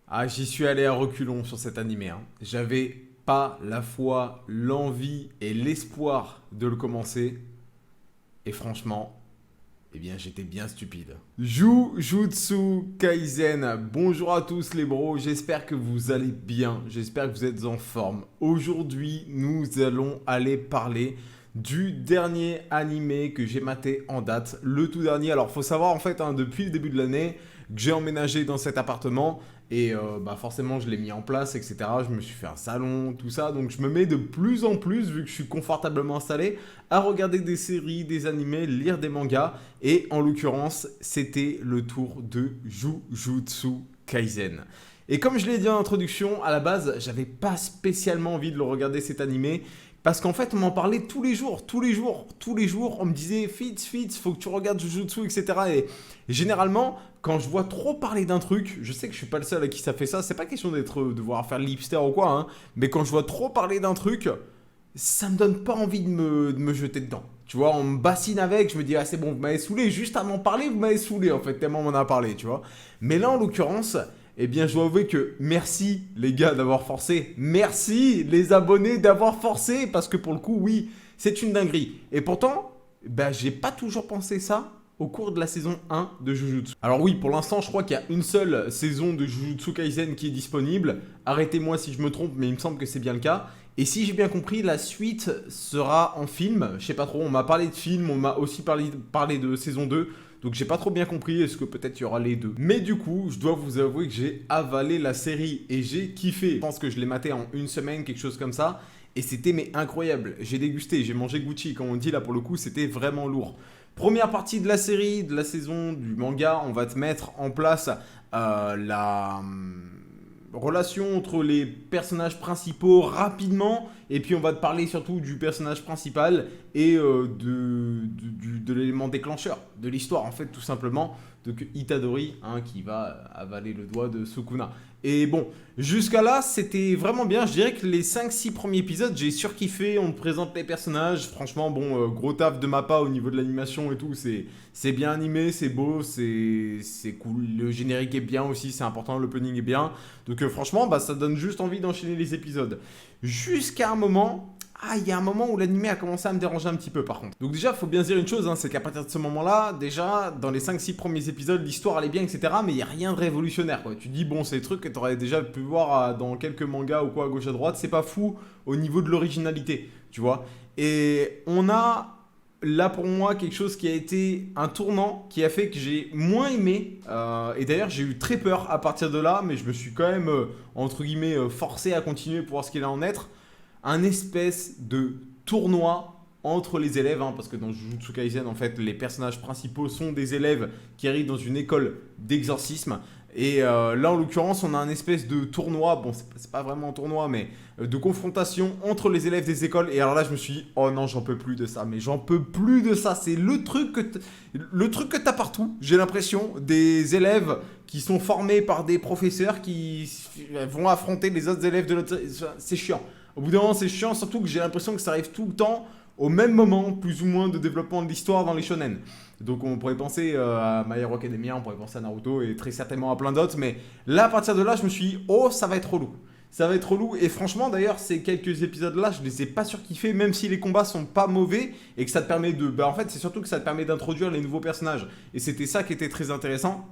Ah, j'y suis allé à reculons sur cet animé, hein. J'avais pas la foi, l'envie et l'espoir de le commencer. Et franchement, eh bien, j'étais bien stupide. Jujutsu Kaisen, bonjour à tous les bros, j'espère que vous allez bien, j'espère que vous êtes en forme. Aujourd'hui, nous allons aller parler du dernier animé que j'ai maté en date, le tout dernier. Alors, faut savoir en fait, hein, depuis le début de l'année, que j'ai emménagé dans cet appartement et forcément, je l'ai mis en place, etc. Je me suis fait un salon, tout ça, donc je me mets de plus en plus, vu que je suis confortablement installé, à regarder des séries, des animés, lire des mangas. Et en l'occurrence, c'était le tour de Jujutsu Kaisen. Et comme je l'ai dit en introduction, à la base, j'avais pas spécialement envie de le regarder cet animé. Parce qu'en fait, on m'en parlait tous les jours, tous les jours, tous les jours. On me disait, Fitz, faut que tu regardes Jujutsu, etc. Et généralement, quand je vois trop parler d'un truc, je sais que je suis pas le seul à qui ça fait ça. C'est pas question d'être, de devoir faire l'hipster ou quoi, hein. Mais quand je vois trop parler d'un truc, ça me donne pas envie de me jeter dedans. Tu vois, on me bassine avec, je me dis, ah c'est bon, vous m'avez saoulé, juste à m'en parler, vous m'avez saoulé en fait, tellement on m'en a parlé, tu vois. Mais là, en l'occurrence, eh bien, je dois avouer que merci les gars d'avoir forcé, merci les abonnés d'avoir forcé, parce que pour le coup, oui, c'est une dinguerie. Et pourtant, ben, j'ai pas toujours pensé ça au cours de la saison 1 de Jujutsu. Alors oui, pour l'instant, je crois qu'il y a une seule saison de Jujutsu Kaisen qui est disponible. Arrêtez-moi si je me trompe, mais il me semble que c'est bien le cas. Et si j'ai bien compris, la suite sera en film. Je sais pas trop, on m'a parlé de film, on m'a aussi parlé de saison 2. Donc j'ai pas trop bien compris, est-ce que peut-être il y aura les deux. Mais du coup, je dois vous avouer que j'ai avalé la série et j'ai kiffé. Je pense que je l'ai maté en une semaine, quelque chose comme ça. Et c'était mais incroyable. J'ai dégusté, j'ai mangé Gucci. Comme on dit là pour le coup, c'était vraiment lourd. Première partie de la série, de la saison, du manga, on va te mettre en place la relation entre les personnages principaux rapidement, et puis on va te parler surtout du personnage principal et de l'élément déclencheur de l'histoire, en fait, tout simplement, de Itadori, hein, qui va avaler le doigt de Sukuna. Et bon, jusqu'à là, c'était vraiment bien. Je dirais que les 5-6 premiers épisodes, j'ai surkiffé. On te présente les personnages. Franchement, bon, gros taf de ma part au niveau de l'animation et tout. C'est bien animé, c'est beau, c'est cool. Le générique est bien aussi, c'est important. L'opening est bien. Donc, franchement, bah, ça donne juste envie d'enchaîner les épisodes. Jusqu'à un moment. Ah, il y a un moment où l'animé a commencé à me déranger un petit peu par contre. Donc déjà, il faut bien se dire une chose, hein, c'est qu'à partir de ce moment-là, déjà, dans les 5-6 premiers épisodes, l'histoire allait bien, etc. Mais il n'y a rien de révolutionnaire, quoi. Tu dis, bon, c'est des trucs que tu aurais déjà pu voir dans quelques mangas ou quoi, à gauche, à droite. C'est pas fou au niveau de l'originalité, tu vois. Et on a là pour moi quelque chose qui a été un tournant qui a fait que j'ai moins aimé. Et d'ailleurs, j'ai eu très peur à partir de là, mais je me suis quand même, entre guillemets, forcé à continuer pour voir ce qu'il allait en être. Un espèce de tournoi entre les élèves, hein, parce que dans Jujutsu Kaisen, en fait, les personnages principaux sont des élèves qui arrivent dans une école d'exorcisme. Et là, en l'occurrence, on a un espèce de tournoi, bon, c'est pas vraiment un tournoi, mais de confrontation entre les élèves des écoles. Et alors là, je me suis dit, oh non, j'en peux plus de ça, mais j'en peux plus de ça. C'est le truc que t'as partout, j'ai l'impression, des élèves qui sont formés par des professeurs qui vont affronter les autres élèves de l'autre. C'est chiant. Au bout d'un moment, c'est chiant, surtout que j'ai l'impression que ça arrive tout le temps au même moment, plus ou moins, de développement de l'histoire dans les shonen. Donc on pourrait penser à My Hero Academia, on pourrait penser à Naruto et très certainement à plein d'autres, mais là, à partir de là, je me suis dit, oh, ça va être relou. Ça va être relou, et franchement, d'ailleurs, ces quelques épisodes-là, je les ai pas surkiffés, même si les combats sont pas mauvais, et que ça te permet de... Bah, en fait, c'est surtout que ça te permet d'introduire les nouveaux personnages. Et c'était ça qui était très intéressant.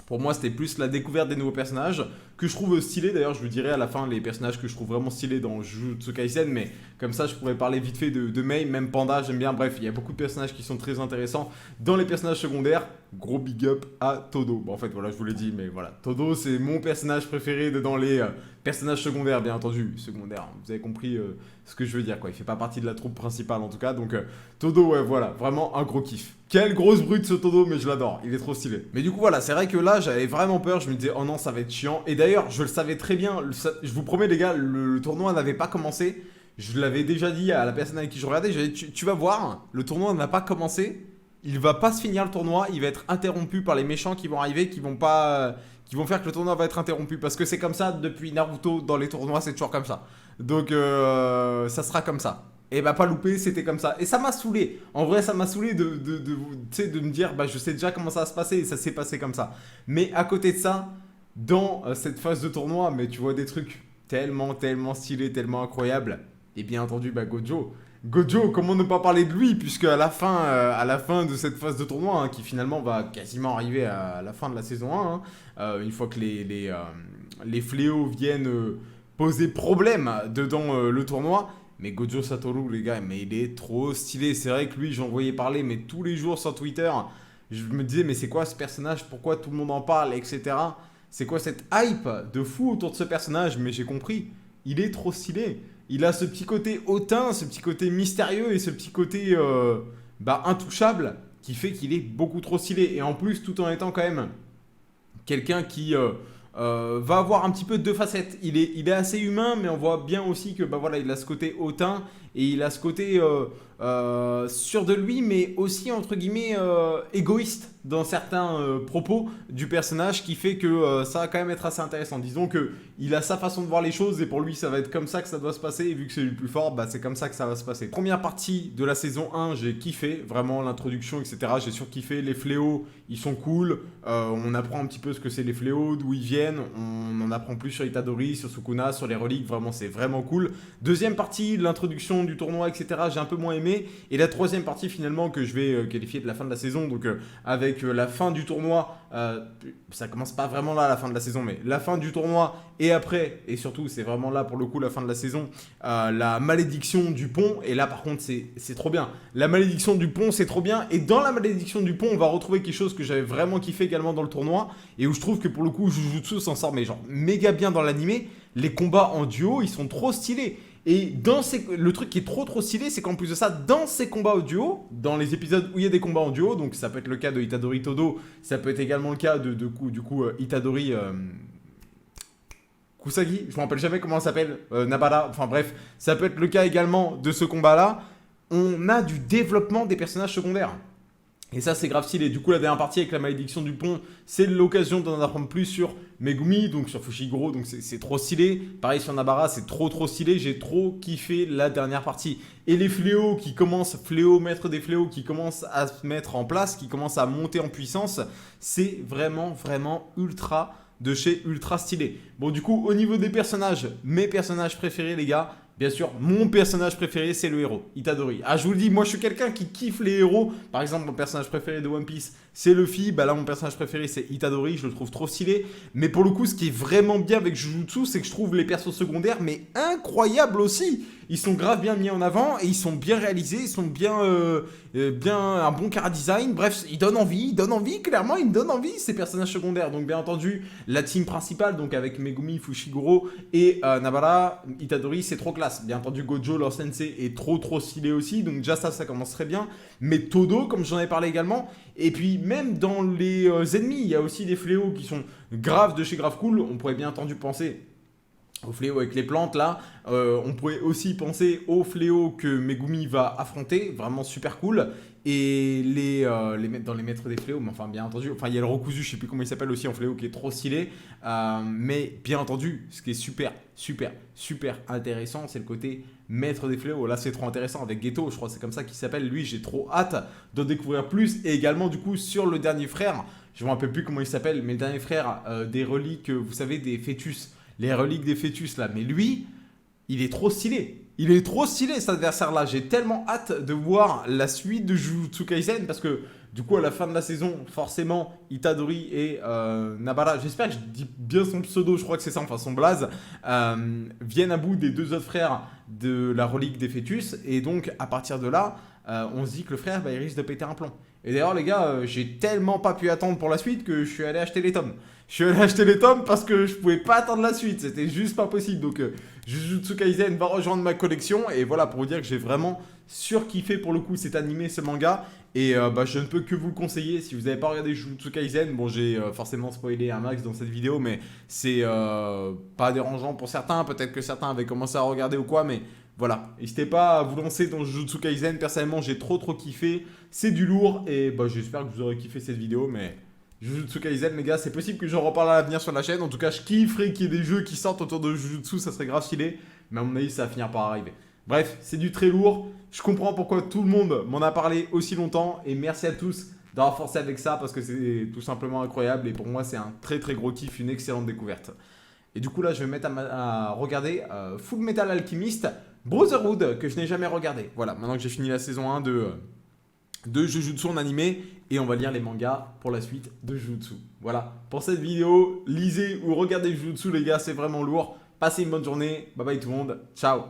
Pour moi, c'était plus la découverte des nouveaux personnages que je trouve stylés. D'ailleurs, je vous dirai à la fin les personnages que je trouve vraiment stylés dans Jujutsu Kaisen. Mais comme ça, je pourrais parler vite fait de Mei, même Panda, j'aime bien. Bref, il y a beaucoup de personnages qui sont très intéressants. Dans les personnages secondaires, gros big up à Todo. Bon, en fait, voilà, je vous l'ai dit, mais voilà. Todo, c'est mon personnage préféré dans les personnages secondaires, bien entendu. Secondaire, vous avez compris ce que je veux dire, quoi. Il fait pas partie de la troupe principale, en tout cas. Donc, Todo, ouais, voilà, vraiment un gros kiff. Quelle grosse brute ce Todo, mais je l'adore, il est trop stylé. Mais du coup, voilà, c'est vrai que là, j'avais vraiment peur, je me disais, oh non, ça va être chiant. Et d'ailleurs, je le savais très bien, je vous promets, les gars, le tournoi n'avait pas commencé. Je l'avais déjà dit à la personne avec qui je regardais, j'avais dit, tu vas voir, le tournoi n'a pas commencé. Il va pas se finir le tournoi, il va être interrompu par les méchants qui vont arriver, qui vont faire que le tournoi va être interrompu. Parce que c'est comme ça depuis Naruto, dans les tournois, c'est toujours comme ça. Donc, ça sera comme ça. Et bah pas loupé, c'était comme ça. Et ça m'a saoulé. En vrai, ça m'a saoulé de me dire, bah je sais déjà comment ça va se passer et ça s'est passé comme ça. Mais à côté de ça, dans cette phase de tournoi, mais tu vois des trucs tellement stylés, tellement incroyables. Et bien entendu, bah Gojo. Gojo, comment ne pas parler de lui, puisque à la fin de cette phase de tournoi, hein, qui finalement va quasiment arriver à la fin de la saison 1, hein, une fois que les fléaux viennent poser problème dedans le tournoi, mais Gojo Satoru, les gars, mais il est trop stylé. C'est vrai que lui, j'en voyais parler, mais tous les jours sur Twitter, je me disais, mais c'est quoi ce personnage? Pourquoi tout le monde en parle, etc. C'est quoi cette hype de fou autour de ce personnage? Mais j'ai compris, il est trop stylé. Il a ce petit côté hautain, ce petit côté mystérieux et ce petit côté intouchable qui fait qu'il est beaucoup trop stylé. Et en plus, tout en étant quand même quelqu'un qui va avoir un petit peu deux facettes. Il est assez humain, mais on voit bien aussi que bah voilà, il a ce côté hautain et il a ce côté sûr de lui, mais aussi entre guillemets égoïste dans certains propos du personnage, qui fait que ça va quand même être assez intéressant. Disons que il a sa façon de voir les choses et pour lui ça va être comme ça que ça doit se passer, et vu que c'est le plus fort, bah, c'est comme ça que ça va se passer. Première partie de la saison 1, j'ai kiffé, vraiment l'introduction, etc. J'ai surkiffé, les fléaux, ils sont cool, on apprend un petit peu ce que c'est les fléaux, d'où ils viennent, on en apprend plus sur Itadori, sur Sukuna, sur les reliques, vraiment c'est vraiment cool. Deuxième partie, l'introduction du tournoi, etc. j'ai un peu moins aimé, et la troisième partie finalement que je vais qualifier de la fin de la saison, donc avec la fin du tournoi, ça commence pas vraiment là la fin de la saison, mais la fin du tournoi, et après, et surtout c'est vraiment là pour le coup la fin de la saison, la malédiction du pont. Et là par contre c'est trop bien, la malédiction du pont c'est trop bien, et dans la malédiction du pont on va retrouver quelque chose que j'avais vraiment kiffé également dans le tournoi, et où je trouve que pour le coup Jujutsu s'en sort mais genre méga bien dans l'animé. Les combats en duo ils sont trop stylés. Et le truc qui est trop stylé, c'est qu'en plus de ça, dans ces combats en duo, dans les épisodes où il y a des combats en duo, donc ça peut être le cas de Itadori Todo, ça peut être également le cas de Itadori Kusagi, je me rappelle jamais comment ça s'appelle, Nabara, enfin bref, ça peut être le cas également de ce combat-là, on a du développement des personnages secondaires. Et ça c'est grave stylé. Du coup la dernière partie avec la malédiction du pont, c'est l'occasion d'en apprendre plus sur Megumi, donc sur Fushiguro, donc c'est trop stylé. Pareil sur Nabara, c'est trop stylé, j'ai trop kiffé la dernière partie. Et les fléaux qui commencent, maître des fléaux, qui commencent à se mettre en place, qui commencent à monter en puissance, c'est vraiment ultra de chez ultra stylé. Bon du coup au niveau des personnages, mes personnages préférés les gars, bien sûr, mon personnage préféré, c'est le héros, Itadori. Ah, je vous le dis, moi, je suis quelqu'un qui kiffe les héros. Par exemple, mon personnage préféré de One Piece, c'est Luffy. Bah là, mon personnage préféré, c'est Itadori. Je le trouve trop stylé. Mais pour le coup, ce qui est vraiment bien avec Jujutsu, c'est que je trouve les persos secondaires, mais incroyables aussi. Ils sont grave bien mis en avant et ils sont bien réalisés. Ils sont bien un bon chara design. Bref, ils donnent envie. Clairement, ils me donnent envie, ces personnages secondaires. Donc, bien entendu, la team principale, donc avec Megumi, Fushiguro et Nabara, Itadori, c'est trop classe. Bien entendu, Gojo, leur sensei, est trop stylé aussi. Donc déjà ça commence très bien. Mais Todo, comme j'en ai parlé également. Et puis même dans les ennemis, il y a aussi des fléaux qui sont graves de chez grave cool. On pourrait bien entendu penser au fléau avec les plantes là. On pourrait aussi penser au fléau que Megumi va affronter. Vraiment super cool. Et les mettre dans les maîtres des fléaux, mais enfin bien entendu, enfin il y a le Rokuzu, je sais plus comment il s'appelle aussi en fléau, qui est trop stylé, mais bien entendu, ce qui est super intéressant, c'est le côté maître des fléaux. Là c'est trop intéressant avec Geto, je crois que c'est comme ça qu'il s'appelle, lui j'ai trop hâte d'en découvrir plus. Et également du coup sur le dernier frère, je me rappelle plus comment il s'appelle, mais le dernier frère des reliques, vous savez, des fœtus, les reliques des fœtus là, mais lui, il est trop stylé. Il est trop stylé cet adversaire-là. J'ai tellement hâte de voir la suite de Jujutsu Kaisen parce que du coup à la fin de la saison, forcément, Itadori et Nabara, j'espère que je dis bien son pseudo, je crois que c'est ça, enfin son blaze, viennent à bout des deux autres frères de la relique des fœtus. Et donc à partir de là, on se dit que le frère, bah, il risque de péter un plomb. Et d'ailleurs les gars, j'ai tellement pas pu attendre pour la suite que je suis allé acheter les tomes. Je suis allé acheter les tomes parce que je pouvais pas attendre la suite, c'était juste pas possible. Donc Jujutsu Kaisen va rejoindre ma collection. Et voilà, pour vous dire que j'ai vraiment surkiffé pour le coup cet animé, ce manga. Et je ne peux que vous le conseiller si vous n'avez pas regardé Jujutsu Kaisen. Bon, j'ai forcément spoilé un max dans cette vidéo, mais c'est pas dérangeant pour certains. Peut-être que certains avaient commencé à regarder ou quoi, mais voilà. N'hésitez pas à vous lancer dans Jujutsu Kaisen. Personnellement, j'ai trop kiffé. C'est du lourd et j'espère que vous aurez kiffé cette vidéo, mais Jujutsu Kaisen, les gars, c'est possible que j'en reparle à l'avenir sur la chaîne. En tout cas, je kifferais qu'il y ait des jeux qui sortent autour de Jujutsu, ça serait grave stylé. Mais à mon avis, ça va finir par arriver. Bref, c'est du très lourd. Je comprends pourquoi tout le monde m'en a parlé aussi longtemps. Et merci à tous d'avoir forcé avec ça parce que c'est tout simplement incroyable et pour moi c'est un très très gros kiff, une excellente découverte. Et du coup là je vais me mettre à regarder Full Metal Alchemist Brotherhood que je n'ai jamais regardé. Voilà, maintenant que j'ai fini la saison 1 de Jujutsu en animé et on va lire les mangas pour la suite de Jujutsu. Voilà, pour cette vidéo, lisez ou regardez Jujutsu les gars, c'est vraiment lourd. Passez une bonne journée, bye bye tout le monde, ciao.